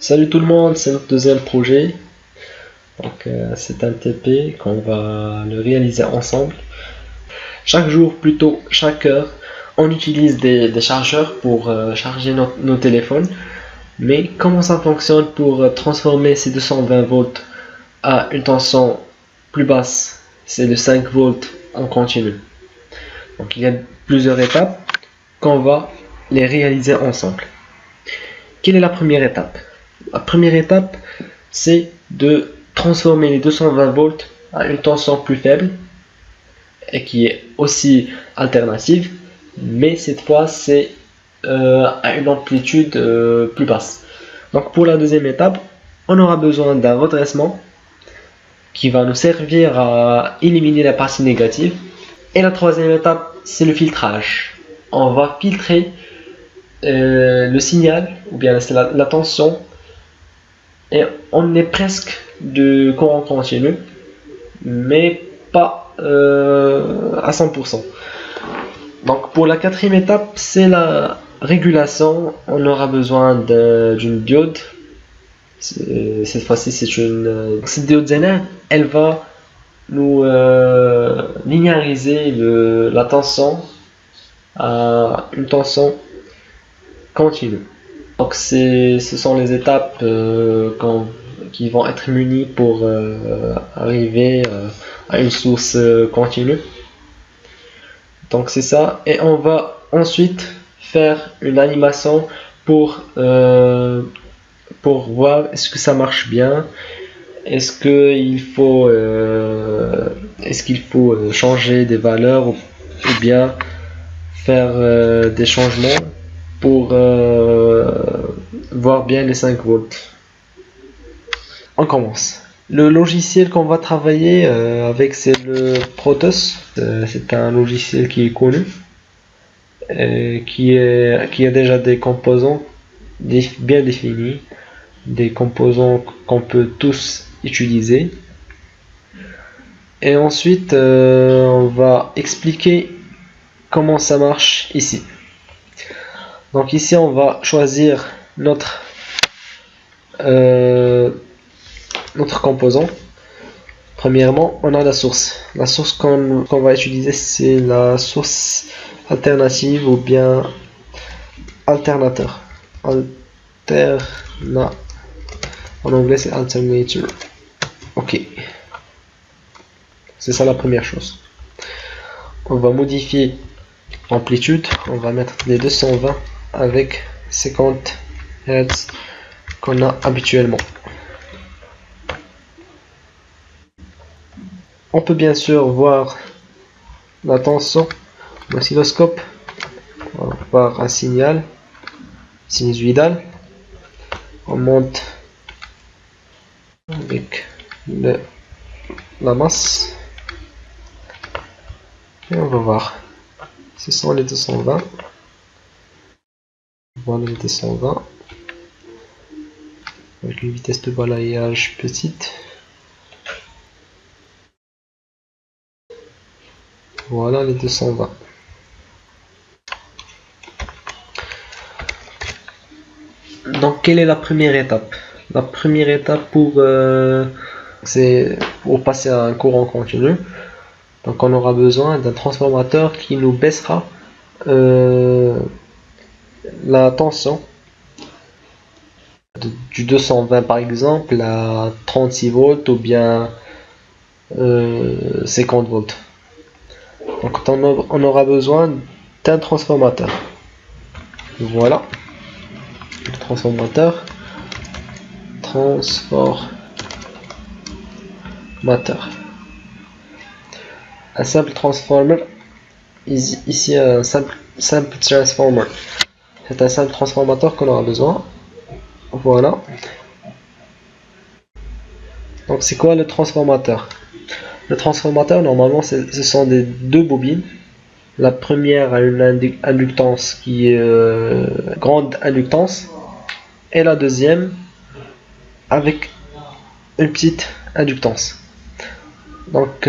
Salut tout le monde, c'est notre deuxième projet. C'est un TP qu'on va le réaliser ensemble. Chaque jour, plutôt chaque heure, on utilise des chargeurs pour charger nos téléphones. Mais comment ça fonctionne pour transformer ces 220 volts à une tension plus basse? C'est le 5 volts en continu. Donc il y a plusieurs étapes qu'on va les réaliser ensemble. Quelle est la première étape? La première étape, c'est de transformer les 220 volts à une tension plus faible et qui est aussi alternative, mais cette fois c'est à une amplitude plus basse. Donc pour la deuxième étape, on aura besoin d'un redressement qui va nous servir à éliminer la partie négative. Et la troisième étape, c'est le filtrage. On va filtrer le signal ou bien la tension et on est presque de courant continu mais pas à 100%. Donc pour la quatrième étape, c'est la régulation. On aura besoin d'une diode. Cette fois-ci c'est cette diode Zener, elle va nous linéariser la tension à une tension continue. Donc ce sont les étapes qui vont être munies pour arriver à une source continue. Donc c'est ça, et on va ensuite faire une animation pour voir est-ce que ça marche bien, est-ce qu'il faut changer des valeurs ou bien faire des changements pour voir bien les 5 volts. On commence. Le logiciel qu'on va travailler avec, c'est le Protos. C'est un logiciel qui est connu, qui a déjà des composants bien définis, des composants qu'on peut tous utiliser. Et ensuite, on va expliquer comment ça marche ici. Donc ici on va choisir notre composant. Premièrement, on a la source. La source qu'on va utiliser, c'est la source alternative ou bien alternateur. En anglais c'est alternator. Ok. C'est ça la première chose. On va modifier l'amplitude. On va mettre les 220 avec 50 Hz qu'on a habituellement. On peut bien sûr voir la tension, l'oscilloscope, on va voir un signal sinusoïdal. On monte avec la masse et on va voir. Ce sont les 220. Voilà les 220 avec une vitesse de balayage petite. Voilà les 220. Donc quelle est la première étape? La première étape c'est pour passer à un courant continu. Donc on aura besoin d'un transformateur qui nous baissera la tension du 220 par exemple à 36 volts ou bien 50 volts. Donc on aura besoin d'un transformateur. Voilà le transformateur. Un simple transformer. Ici un simple transformer. C'est un simple transformateur qu'on aura besoin. Voilà. Donc c'est quoi le transformateur? Le transformateur, normalement, ce sont deux bobines. La première a une inductance qui est grande inductance, et la deuxième avec une petite inductance. Donc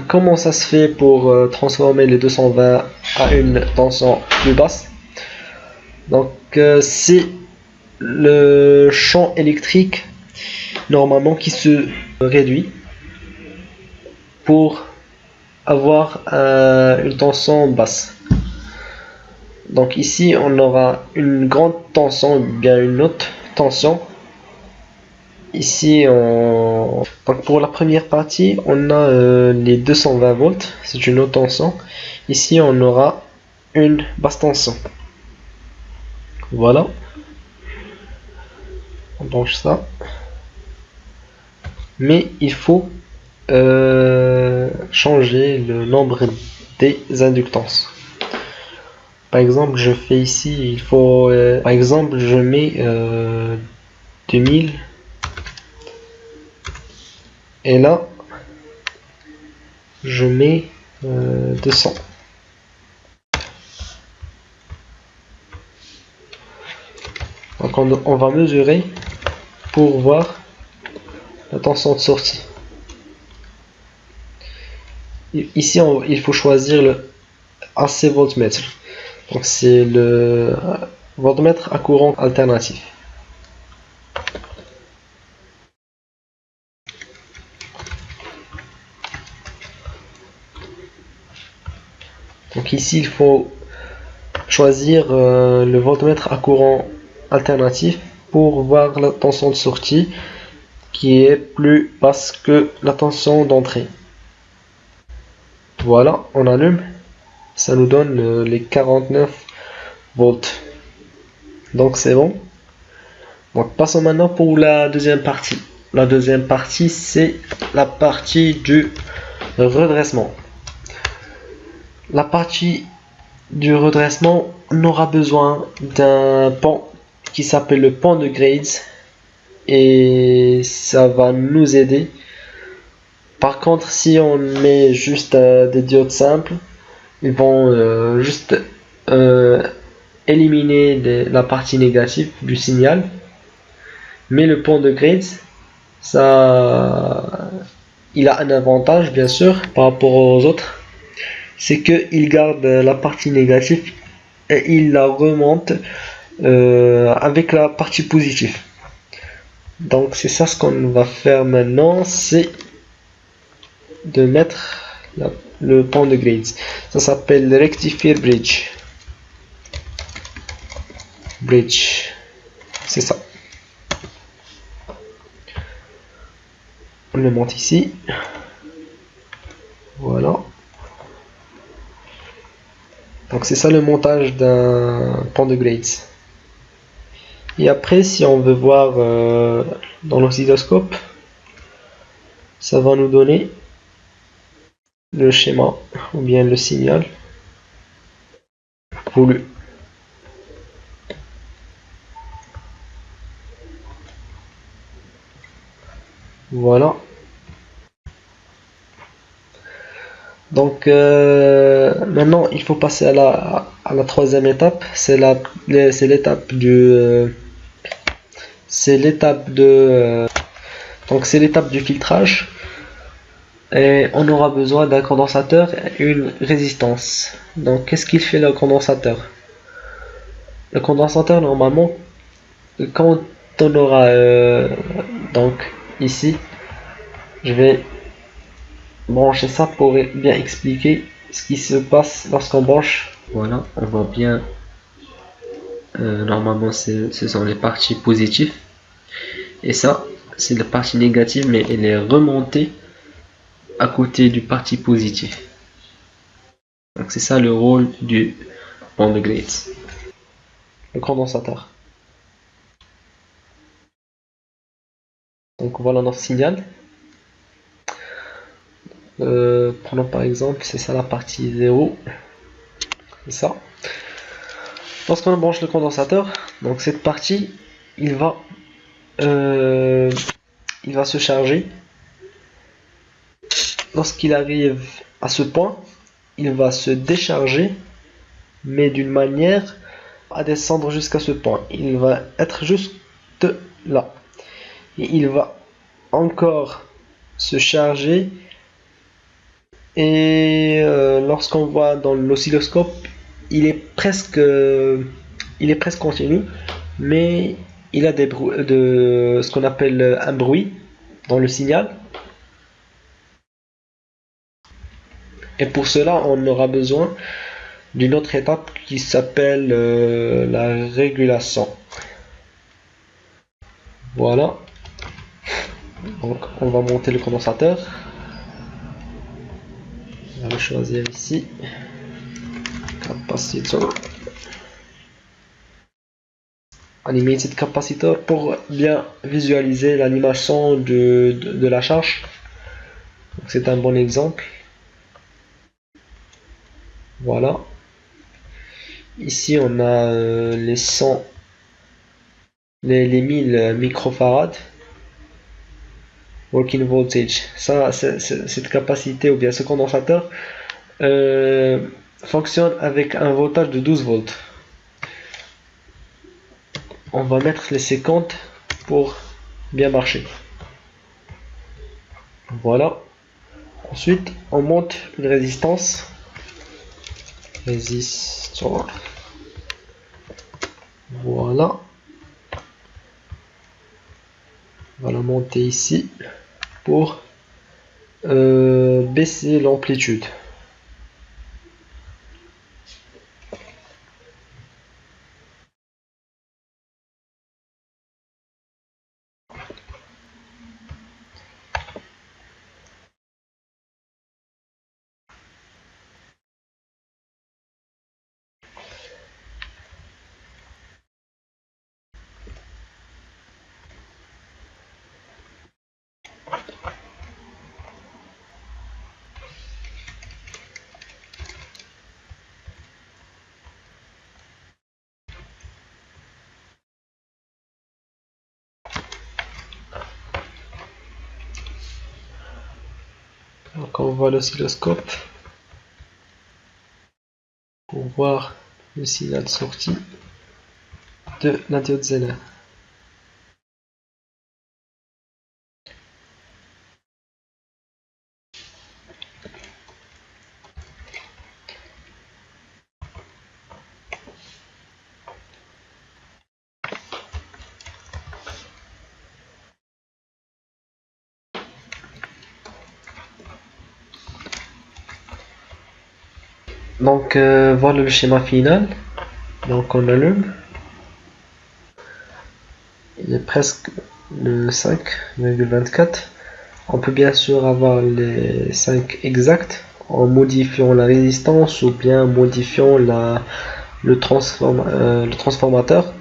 comment ça se fait pour transformer les 220 à une tension plus basse? Donc c'est le champ électrique normalement qui se réduit pour avoir une tension basse. Donc ici on aura une grande tension ou bien une haute tension. Ici donc pour la première partie on a les 220 volts, c'est une haute tension. Ici on aura une basse tension. Voilà, on branche ça, mais il faut changer le nombre des inductances. Par exemple, je fais ici, il faut, par exemple, je mets 2000 et là, je mets 200. Donc on va mesurer pour voir la tension de sortie. Ici, il faut choisir le AC voltmètre. Donc c'est le voltmètre à courant alternatif. Donc ici, il faut choisir le voltmètre à courant alternatif pour voir la tension de sortie qui est plus basse que la tension d'entrée. Voilà, on allume, ça nous donne les 49 volts. Donc c'est bon. Donc passons maintenant pour la deuxième partie. La deuxième partie, c'est la partie du redressement. La partie du redressement, on aura besoin d'un pont qui s'appelle le pont de Graves et ça va nous aider. Par contre, si on met juste des diodes simples, ils vont juste éliminer la partie négative du signal. Mais le pont de Graves, ça, il a un avantage bien sûr par rapport aux autres, c'est qu'il garde la partie négative et il la remonte avec la partie positive. Donc c'est ça ce qu'on va faire maintenant, c'est de mettre le pont de Graves. Ça s'appelle le rectifier bridge. C'est ça. On le monte ici. Voilà. Donc c'est ça le montage d'un pont de Graves. Et après, si on veut voir dans l'oscilloscope, ça va nous donner le schéma ou bien le signal voulu. Voilà. Donc maintenant il faut passer à la troisième étape, c'est l'étape du filtrage. Et on aura besoin d'un condensateur et une résistance. Donc qu'est-ce qu'il fait le condensateur? Le condensateur normalement, quand on aura donc ici, je vais brancher ça pour bien expliquer ce qui se passe lorsqu'on branche. Voilà, on voit bien, normalement ce sont les parties positives et ça c'est la partie négative, mais elle est remontée à côté du parti positif. Donc c'est ça le rôle du pont de Graves. Le condensateur. Donc voilà notre signal. Prenons par exemple, c'est ça la partie 0. C'est ça. Lorsqu'on branche le condensateur, donc cette partie, il va se charger. Lorsqu'il arrive à ce point, il va se décharger, mais d'une manière à descendre jusqu'à ce point. Il va être juste là. Et il va encore se charger. Et lorsqu'on voit dans l'oscilloscope, il est presque continu, mais il a ce qu'on appelle un bruit dans le signal. Et pour cela, on aura besoin d'une autre étape qui s'appelle la régulation. Voilà. Donc, on va monter le condensateur. On va le choisir ici. Capacitor. Animated capacitor pour bien visualiser l'animation de la charge. C'est un bon exemple. Voilà. Ici, on a les 100, les 1000 microfarads. Working voltage. Ça, cette capacité ou bien ce condensateur fonctionne avec un voltage de 12 volts. On va mettre les 50 pour bien marcher. Voilà. Ensuite, on monte une résistance. Résistor. Voilà. On va la monter ici pour baisser l'amplitude. Donc on voit l'oscilloscope pour voir le signal sorti de la diode Zener. Donc voilà le schéma final. Donc on allume. Il est presque le 5,24. On peut bien sûr avoir les 5 exacts en modifiant la résistance ou bien modifiant le transformateur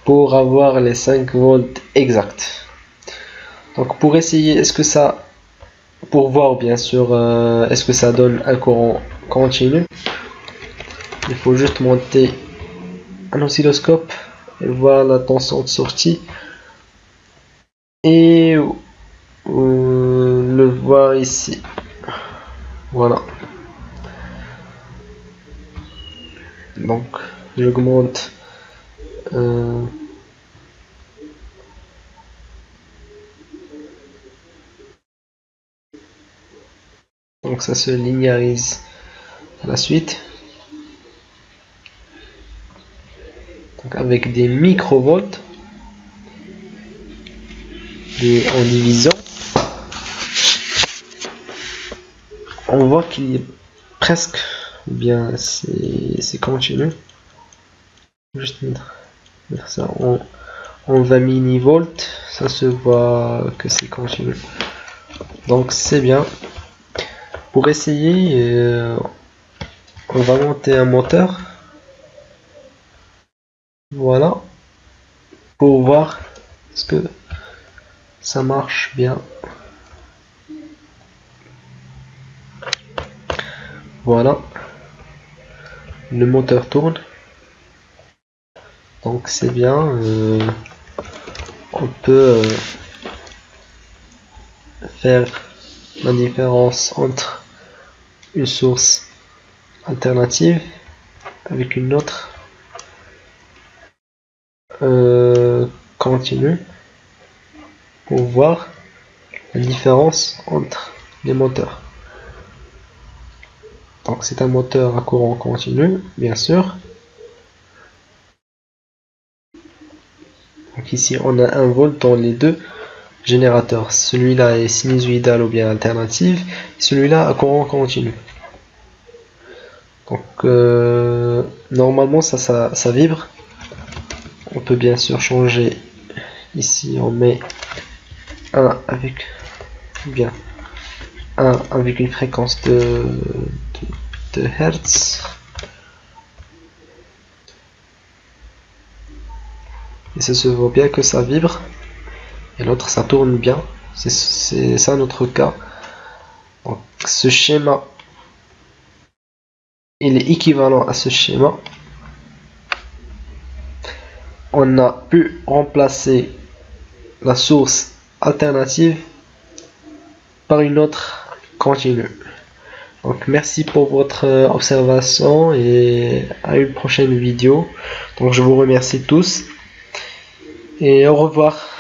pour avoir les 5 volts exacts. Donc pour essayer, pour voir bien sûr est-ce que ça donne un courant continu, il faut juste monter un oscilloscope et voir la tension de sortie et le voir ici. Voilà. Donc j'augmente donc ça se linéarise à la suite. Donc avec des microvolts en division, on voit qu'il est presque bien, c'est continu. Juste mettre ça en 20 millivolts, ça se voit que c'est continu. Donc c'est bien. Pour essayer, on va monter un moteur. Voilà. Pour voir est-ce que ça marche bien. Voilà. Le moteur tourne. Donc c'est bien. On peut faire la différence entre une source alternative avec une autre continue pour voir la différence entre les moteurs. Donc c'est un moteur à courant continu, bien sûr. Donc ici on a un volt dans les deux générateurs. Celui-là est sinusoïdal ou bien alternative, celui-là à courant continu. Donc normalement ça vibre. On peut bien sûr changer. Ici on met 1 avec bien 1 avec une fréquence de Hertz. Et ça se voit bien que ça vibre. Et l'autre ça tourne bien. C'est ça notre cas. Donc ce schéma il est équivalent à ce schéma. On a pu remplacer la source alternative par une autre continue. Donc merci pour votre observation et à une prochaine vidéo. Donc je vous remercie tous et au revoir.